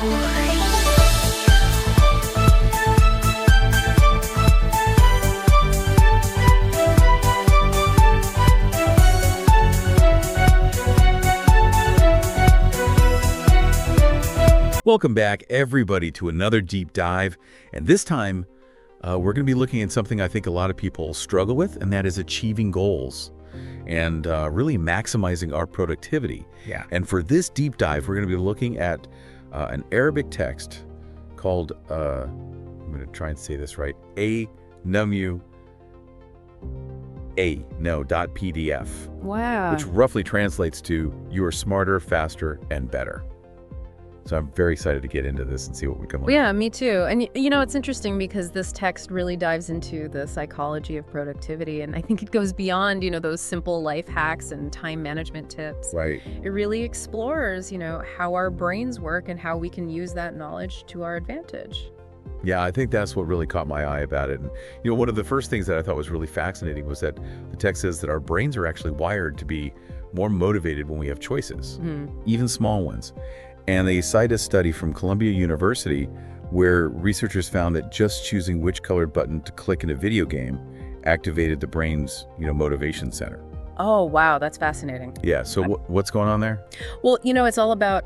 Welcome back, everybody, to another deep dive. And this time, we're going to be looking at something I think a lot of people struggle with, and that is achieving goals and really maximizing our productivity. Yeah. And for this deep dive, we're going to be looking at an Arabic text called, I'm going to try and say this right, .pdf. Wow. Which roughly translates to you are smarter, faster, and better. So I'm very excited to get into this and see what we can learn. Yeah, me too. And you know, it's interesting because this text really dives into the psychology of productivity. And I think it goes beyond, those simple life hacks and time management tips. Right. It really explores, how our brains work and how we can use that knowledge to our advantage. Yeah, I think that's what really caught my eye about it. And, one of the first things that I thought was really fascinating was that the text says that our brains are actually wired to be more motivated when we have choices, even small ones. And they cite a study from Columbia University where researchers found that just choosing which colored button to click in a video game activated the brain's, motivation center. Oh, wow. That's fascinating. Yeah. So what's going on there? Well, it's all about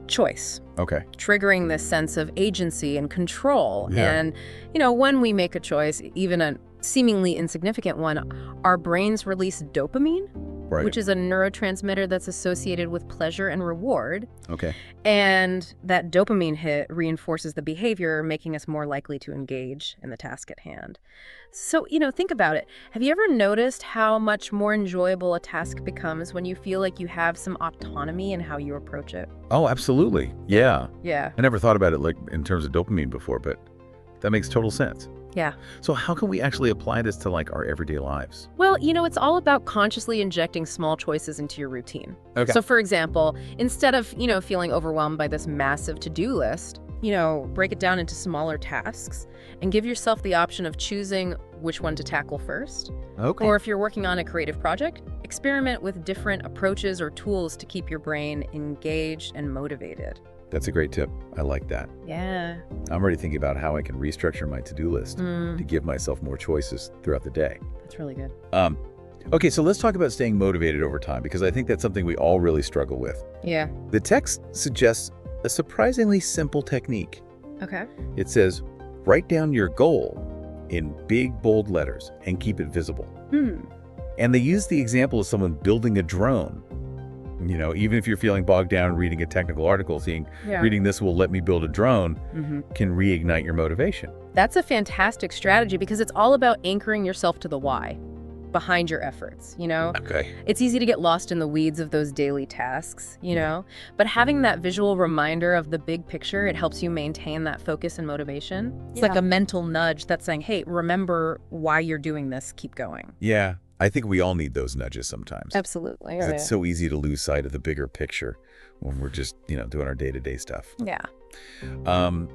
choice. Okay. Triggering this sense of agency and control. Yeah. And, when we make a choice, even a seemingly insignificant one, our brains release dopamine. Right. Which is a neurotransmitter that's associated with pleasure and reward. Okay. And that dopamine hit reinforces the behavior, making us more likely to engage in the task at hand. So, think about it. Have you ever noticed how much more enjoyable a task becomes when you feel like you have some autonomy in how you approach it? Oh, absolutely. Yeah. Yeah. I never thought about it like in terms of dopamine before, but that makes total sense. Yeah. So how can we actually apply this to our everyday lives? Well, it's all about consciously injecting small choices into your routine. Okay. So for example, instead of, feeling overwhelmed by this massive to-do list, break it down into smaller tasks and give yourself the option of choosing which one to tackle first. Okay. Or if you're working on a creative project, experiment with different approaches or tools to keep your brain engaged and motivated. That's a great tip. I like that. Yeah. I'm already thinking about how I can restructure my to-do list to give myself more choices throughout the day. That's really good. Okay, so let's talk about staying motivated over time, because I think that's something we all really struggle with. Yeah. The text suggests a surprisingly simple technique. Okay. It says, write down your goal in big, bold letters and keep it visible. And they use the example of someone building a drone. Even if you're feeling bogged down reading a technical article, reading this will let me build a drone can reignite your motivation. That's a fantastic strategy because it's all about anchoring yourself to the why behind your efforts, Okay. It's easy to get lost in the weeds of those daily tasks, but having that visual reminder of the big picture, it helps you maintain that focus and motivation. It's like a mental nudge that's saying, hey, remember why you're doing this, keep going. Yeah. I think we all need those nudges sometimes. Absolutely. 'Cause it's so easy to lose sight of the bigger picture when we're just, doing our day-to-day stuff. Yeah.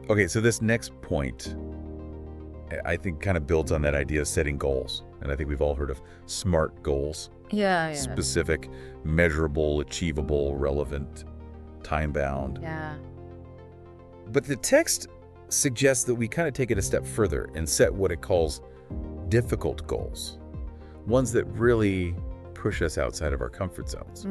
Okay, so this next point, I think kind of builds on that idea of setting goals. And I think we've all heard of SMART goals. Yeah. Specific, measurable, achievable, relevant, time-bound. Yeah. But the text suggests that we kind of take it a step further and set what it calls difficult goals. Ones that really push us outside of our comfort zones.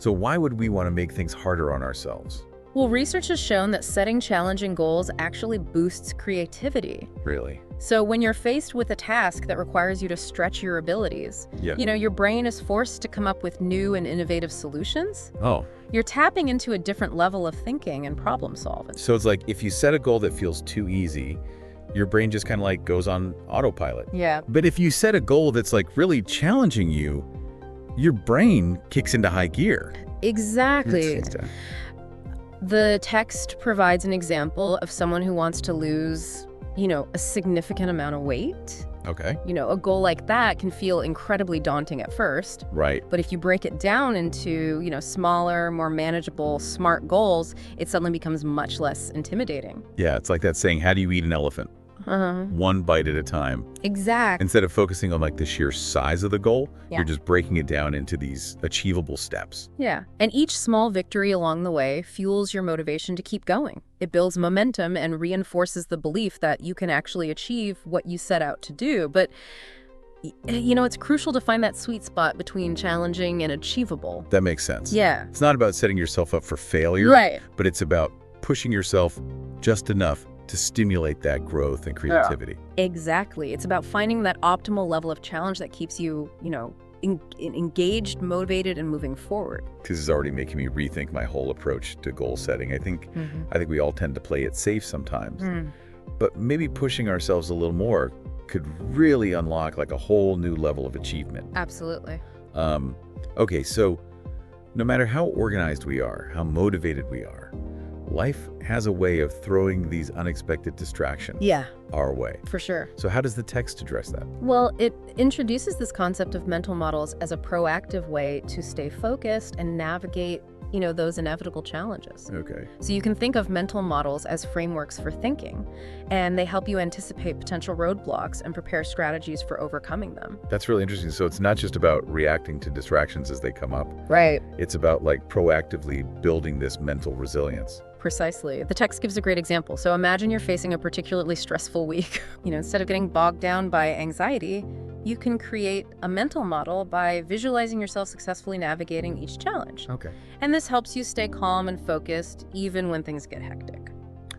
So why would we want to make things harder on ourselves? Well, research has shown that setting challenging goals actually boosts creativity. Really? So when you're faced with a task that requires you to stretch your abilities, Yeah. your brain is forced to come up with new and innovative solutions. Oh. You're tapping into a different level of thinking and problem solving. So it's like if you set a goal that feels too easy, your brain just kind of goes on autopilot. Yeah. But if you set a goal that's really challenging you, your brain kicks into high gear. Exactly. The text provides an example of someone who wants to lose, a significant amount of weight. Okay. A goal like that can feel incredibly daunting at first. Right. But if you break it down into, smaller, more manageable, SMART goals, it suddenly becomes much less intimidating. Yeah, it's like that saying, how do you eat an elephant? one bite at a time. Exactly. Instead of focusing on like the sheer size of the goal, Yeah. you're just breaking it down into these achievable steps. Yeah. And each small victory along the way fuels your motivation to keep going. It builds momentum and reinforces the belief that you can actually achieve what you set out to do. But it's crucial to find that sweet spot between challenging and achievable. That makes sense. Yeah. It's not about setting yourself up for failure, Right. but it's about pushing yourself just enough to stimulate that growth and creativity. Exactly. It's about finding that optimal level of challenge that keeps you, engaged, motivated, and moving forward. This is already making me rethink my whole approach to goal setting. I think we all tend to play it safe sometimes, but maybe pushing ourselves a little more could really unlock like a whole new level of achievement. Absolutely. Okay, so no matter how organized we are, how motivated we are, life has a way of throwing these unexpected distractions our way. For sure. So how does the text address that? Well, it introduces this concept of mental models as a proactive way to stay focused and navigate, those inevitable challenges. Okay. So you can think of mental models as frameworks for thinking, and they help you anticipate potential roadblocks and prepare strategies for overcoming them. That's really interesting. So it's not just about reacting to distractions as they come up. Right. It's about like proactively building this mental resilience. Precisely. The text gives a great example. So imagine you're facing a particularly stressful week. Instead of getting bogged down by anxiety, you can create a mental model by visualizing yourself successfully navigating each challenge. Okay. And this helps you stay calm and focused even when things get hectic.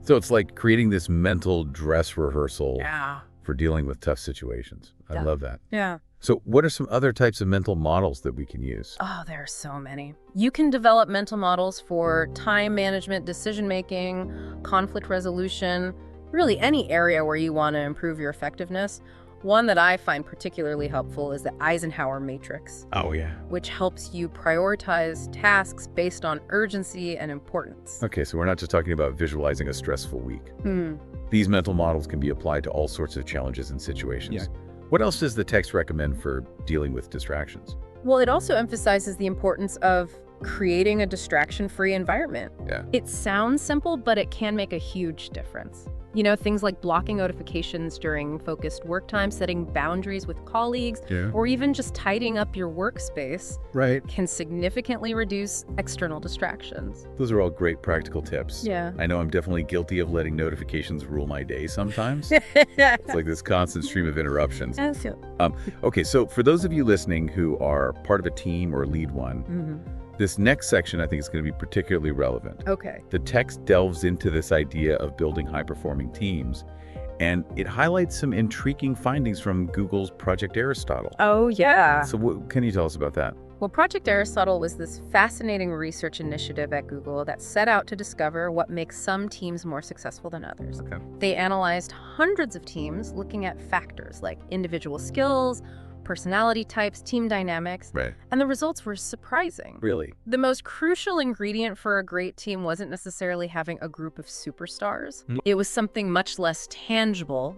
So it's like creating this mental dress rehearsal Yeah. for dealing with tough situations. I love that. Yeah. So what are some other types of mental models that we can use? Oh, there are so many. You can develop mental models for time management, decision-making, conflict resolution, really any area where you want to improve your effectiveness. One that I find particularly helpful is the Eisenhower matrix, Oh, yeah. which helps you prioritize tasks based on urgency and importance. Okay, so we're not just talking about visualizing a stressful week. These mental models can be applied to all sorts of challenges and situations. Yeah. What else does the text recommend for dealing with distractions? Well, it also emphasizes the importance of creating a distraction-free environment. Yeah. It sounds simple, but it can make a huge difference. Things like blocking notifications during focused work time, setting boundaries with colleagues, Yeah. or even just tidying up your workspace Right. can significantly reduce external distractions. Those are all great practical tips. Yeah. I know I'm definitely guilty of letting notifications rule my day sometimes. It's like this constant stream of interruptions. Okay, so for those of you listening who are part of a team or lead one, this next section I think is going to be particularly relevant. Okay. The text delves into this idea of building high-performing teams, and it highlights some intriguing findings from Google's Project Aristotle. Oh, yeah. So what can you tell us about that? Well, Project Aristotle was this fascinating research initiative at Google that set out to discover what makes some teams more successful than others. Okay. They analyzed hundreds of teams looking at factors like individual skills, personality types, team dynamics, Right. and the results were surprising. Really? The most crucial ingredient for a great team wasn't necessarily having a group of superstars. It was something much less tangible: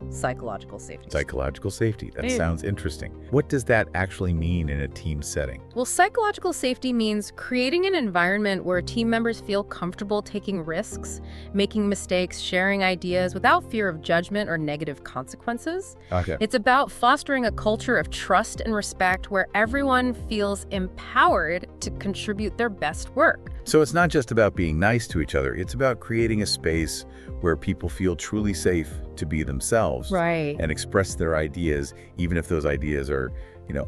psychological safety. Psychological safety. That Mm. sounds interesting. What does that actually mean in a team setting? Well, psychological safety means creating an environment where team members feel comfortable taking risks, making mistakes, sharing ideas without fear of judgment or negative consequences. Okay. It's about fostering a culture of trust and respect where everyone feels empowered to contribute their best work. So it's not just about being nice to each other. It's about creating a space where people feel truly safe to be themselves Right. and express their ideas, even if those ideas are,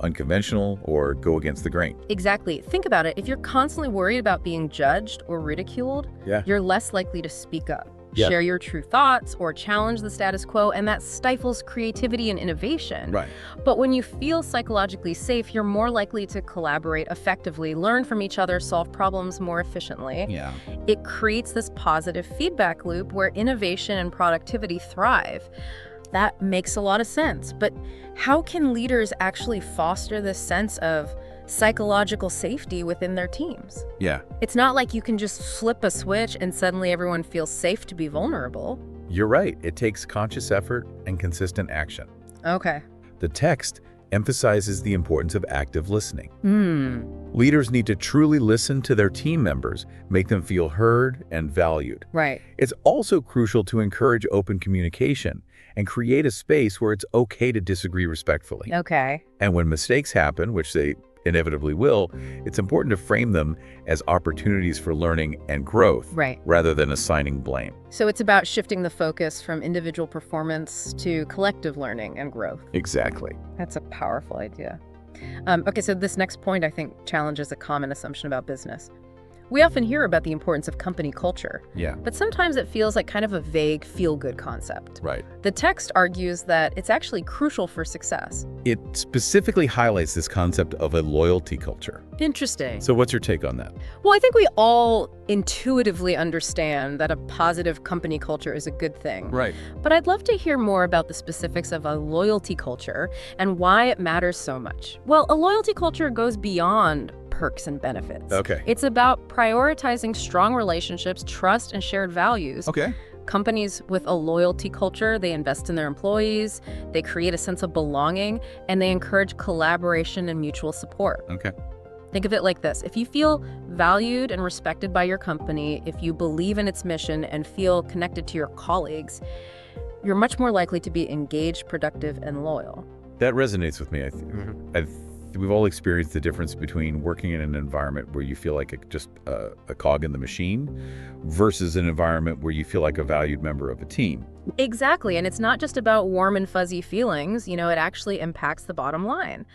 unconventional or go against the grain. Exactly. Think about it. If you're constantly worried about being judged or ridiculed, Yeah. you're less likely to speak up, Yeah. share your true thoughts, or challenge the status quo, and that stifles creativity and innovation. Right. But when you feel psychologically safe, you're more likely to collaborate effectively, learn from each other, solve problems more efficiently. Yeah. It creates this positive feedback loop where innovation and productivity thrive. That makes a lot of sense. But how can leaders actually foster this sense of psychological safety within their teams? Yeah. It's not like you can just flip a switch and suddenly everyone feels safe to be vulnerable. You're right. It takes conscious effort and consistent action. Okay. The text emphasizes the importance of active listening. Leaders need to truly listen to their team members, make them feel heard and valued. Right. It's also crucial to encourage open communication and create a space where it's okay to disagree respectfully. Okay. And when mistakes happen, which they inevitably will, it's important to frame them as opportunities for learning and growth, Right. rather than assigning blame. So it's about shifting the focus from individual performance to collective learning and growth. Exactly. That's a powerful idea. Okay, so this next point, I think, challenges a common assumption about business. We often hear about the importance of company culture, Yeah. but sometimes it feels like kind of a vague feel-good concept. Right. The text argues that it's actually crucial for success. It specifically highlights this concept of a loyalty culture. Interesting. So what's your take on that? Well, I think we all intuitively understand that a positive company culture is a good thing. Right. But I'd love to hear more about the specifics of a loyalty culture and why it matters so much. Well, a loyalty culture goes beyond perks and benefits. Okay. It's about prioritizing strong relationships, trust, and shared values. Okay. Companies with a loyalty culture, they invest in their employees, they create a sense of belonging, and they encourage collaboration and mutual support. Okay. Think of it like this. If you feel valued and respected by your company, if you believe in its mission and feel connected to your colleagues, you're much more likely to be engaged, productive, and loyal. That resonates with me. We've all experienced the difference between working in an environment where you feel like just a cog in the machine versus an environment where you feel like a valued member of a team. Exactly, and it's not just about warm and fuzzy feelings, it actually impacts the bottom line.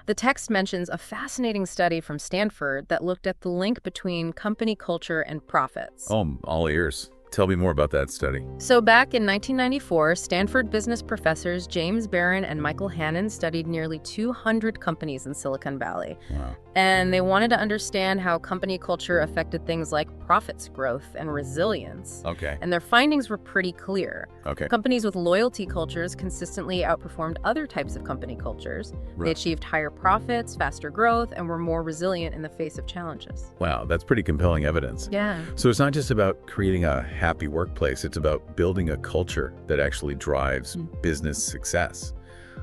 The text mentions a fascinating study from Stanford that looked at the link between company culture and profits. Oh, I'm all ears. Tell me more about that study. So back in 1994, Stanford business professors James Barron and Michael Hannon studied nearly 200 companies in Silicon Valley. Wow. And they wanted to understand how company culture affected things like profits growth and resilience. Okay. And their findings were pretty clear. Okay. Companies with loyalty cultures consistently outperformed other types of company cultures. They achieved higher profits, faster growth, and were more resilient in the face of challenges. Wow, that's pretty compelling evidence. Yeah. So it's not just about creating a happy workplace, it's about building a culture that actually drives business success.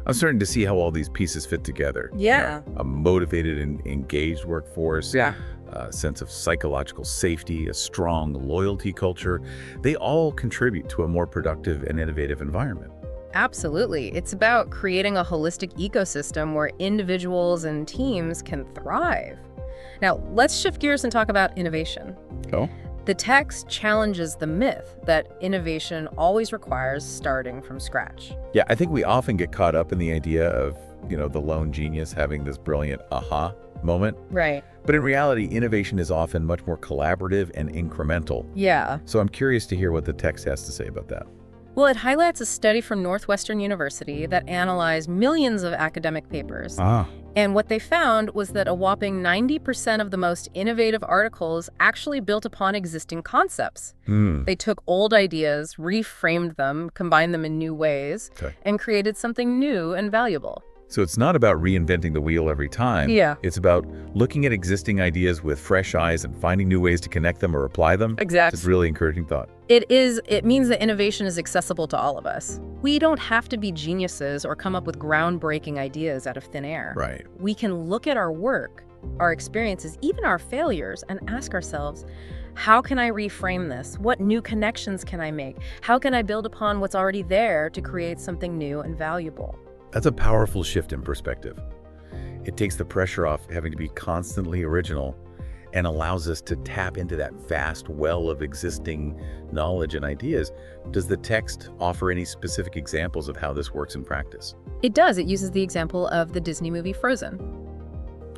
I'm starting to see how all these pieces fit together. Yeah. A motivated and engaged workforce, Yeah. a sense of psychological safety, a strong loyalty culture. They all contribute to a more productive and innovative environment. Absolutely. It's about creating a holistic ecosystem where individuals and teams can thrive. Now, let's shift gears and talk about innovation. Oh? The text challenges the myth that innovation always requires starting from scratch. Yeah, I think we often get caught up in the idea of, the lone genius having this brilliant aha moment. Right. But in reality, innovation is often much more collaborative and incremental. Yeah. So I'm curious to hear what the text has to say about that. Well, it highlights a study from Northwestern University that analyzed millions of academic papers. And what they found was that a whopping 90% of the most innovative articles actually built upon existing concepts. They took old ideas, reframed them, combined them in new ways, and created something new and valuable. So it's not about reinventing the wheel every time. Yeah. It's about looking at existing ideas with fresh eyes and finding new ways to connect them or apply them. Exactly. It's a really encouraging thought. It means that innovation is accessible to all of us. We don't have to be geniuses or come up with groundbreaking ideas out of thin air. Right. We can look at our work, our experiences, even our failures, and ask ourselves, how can I reframe this? What new connections can I make? How can I build upon what's already there to create something new and valuable? That's a powerful shift in perspective. It takes the pressure off having to be constantly original and allows us to tap into that vast well of existing knowledge and ideas. Does the text offer any specific examples of how this works in practice? It does. It uses the example of the Disney movie Frozen.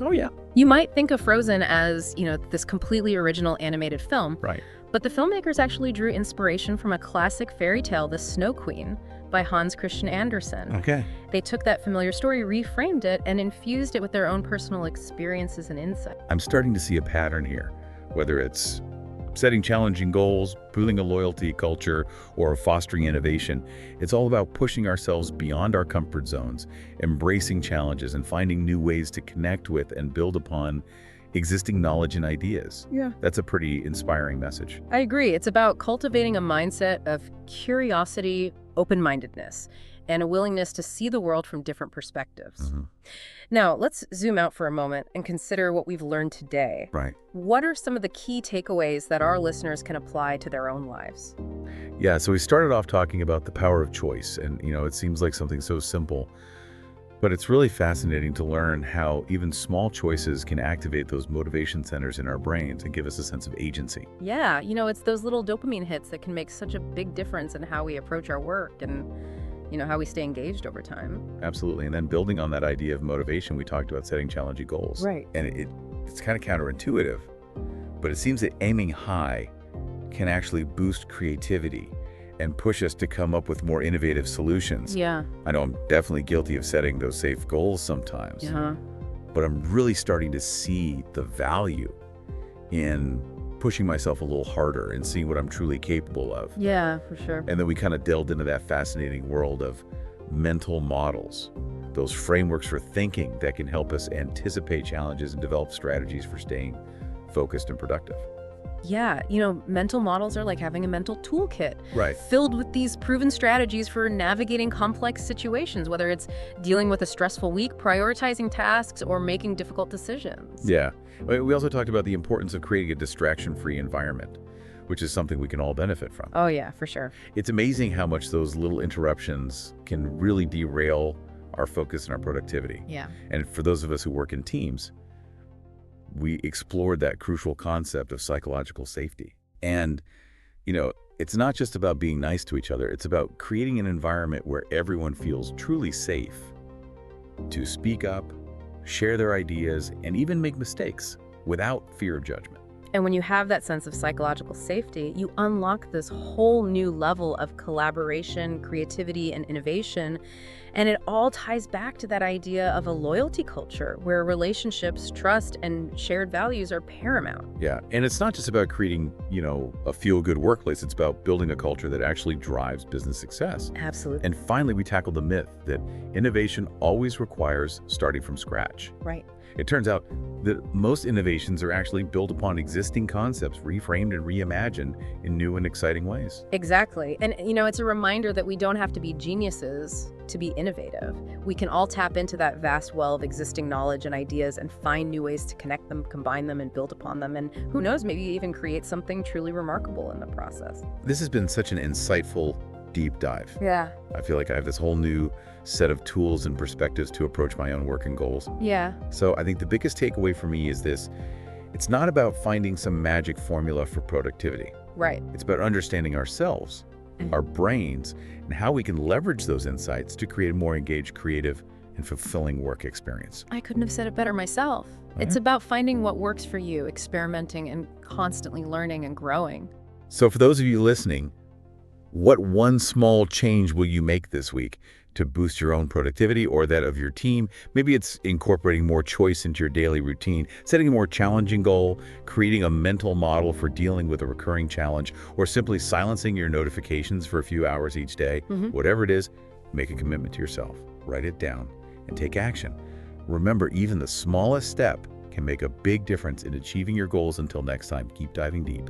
Oh, yeah. You might think of Frozen as, this completely original animated film. Right. But the filmmakers actually drew inspiration from a classic fairy tale, The Snow Queen, by Hans Christian Andersen. Okay. They took that familiar story, reframed it, and infused it with their own personal experiences and insight. I'm starting to see a pattern here, whether it's setting challenging goals, building a loyalty culture, or fostering innovation. It's all about pushing ourselves beyond our comfort zones, embracing challenges, and finding new ways to connect with and build upon existing knowledge and ideas. Yeah. That's a pretty inspiring message. I agree. It's about cultivating a mindset of curiosity, open-mindedness, and a willingness to see the world from different perspectives. Now, let's zoom out for a moment and consider what we've learned today. Right. What are some of the key takeaways that our listeners can apply to their own lives? Yeah, so we started off talking about the power of choice, and it seems like something so simple, but it's really fascinating to learn how even small choices can activate those motivation centers in our brains and give us a sense of agency. Yeah, it's those little dopamine hits that can make such a big difference in how we approach our work and how we stay engaged over time. Absolutely. And then building on that idea of motivation, we talked about setting challenging goals. Right. And it's kind of counterintuitive, but it seems that aiming high can actually boost creativity and push us to come up with more innovative solutions. Yeah. I know I'm definitely guilty of setting those safe goals sometimes, but I'm really starting to see the value in pushing myself a little harder and seeing what I'm truly capable of. Yeah, for sure. And then we kind of delved into that fascinating world of mental models, those frameworks for thinking that can help us anticipate challenges and develop strategies for staying focused and productive. Yeah, mental models are like having a mental toolkit. Right. Filled with these proven strategies for navigating complex situations, whether it's dealing with a stressful week, prioritizing tasks, or making difficult decisions. Yeah. We also talked about the importance of creating a distraction-free environment, which is something we can all benefit from. Oh, yeah, for sure. It's amazing how much those little interruptions can really derail our focus and our productivity. Yeah. And for those of us who work in teams, we explored that crucial concept of psychological safety. And, it's not just about being nice to each other. It's about creating an environment where everyone feels truly safe to speak up, share their ideas, and even make mistakes without fear of judgment. And when you have that sense of psychological safety, you unlock this whole new level of collaboration, creativity, and innovation. And it all ties back to that idea of a loyalty culture where relationships, trust, and shared values are paramount. Yeah, and it's not just about creating, a feel-good workplace. It's about building a culture that actually drives business success. Absolutely. And finally, we tackled the myth that innovation always requires starting from scratch. Right. It turns out that most innovations are actually built upon existing concepts, reframed and reimagined in new and exciting ways. Exactly. And, it's a reminder that we don't have to be geniuses to be innovative. We can all tap into that vast well of existing knowledge and ideas and find new ways to connect them, combine them, and build upon them. And who knows, maybe even create something truly remarkable in the process. This has been such an insightful deep dive. Yeah. I feel like I have this whole new set of tools and perspectives to approach my own work and goals. Yeah. So I think the biggest takeaway for me is this: it's not about finding some magic formula for productivity. Right. It's about understanding ourselves, our brains, and how we can leverage those insights to create a more engaged, creative, and fulfilling work experience. I couldn't have said it better myself. It's about finding what works for you, experimenting, and constantly learning and growing. So for those of you listening, what one small change will you make this week to boost your own productivity or that of your team? Maybe it's incorporating more choice into your daily routine, setting a more challenging goal, creating a mental model for dealing with a recurring challenge, or simply silencing your notifications for a few hours each day. Whatever it is, make a commitment to yourself. Write it down and take action. Remember, even the smallest step can make a big difference in achieving your goals. Until next time, keep diving deep.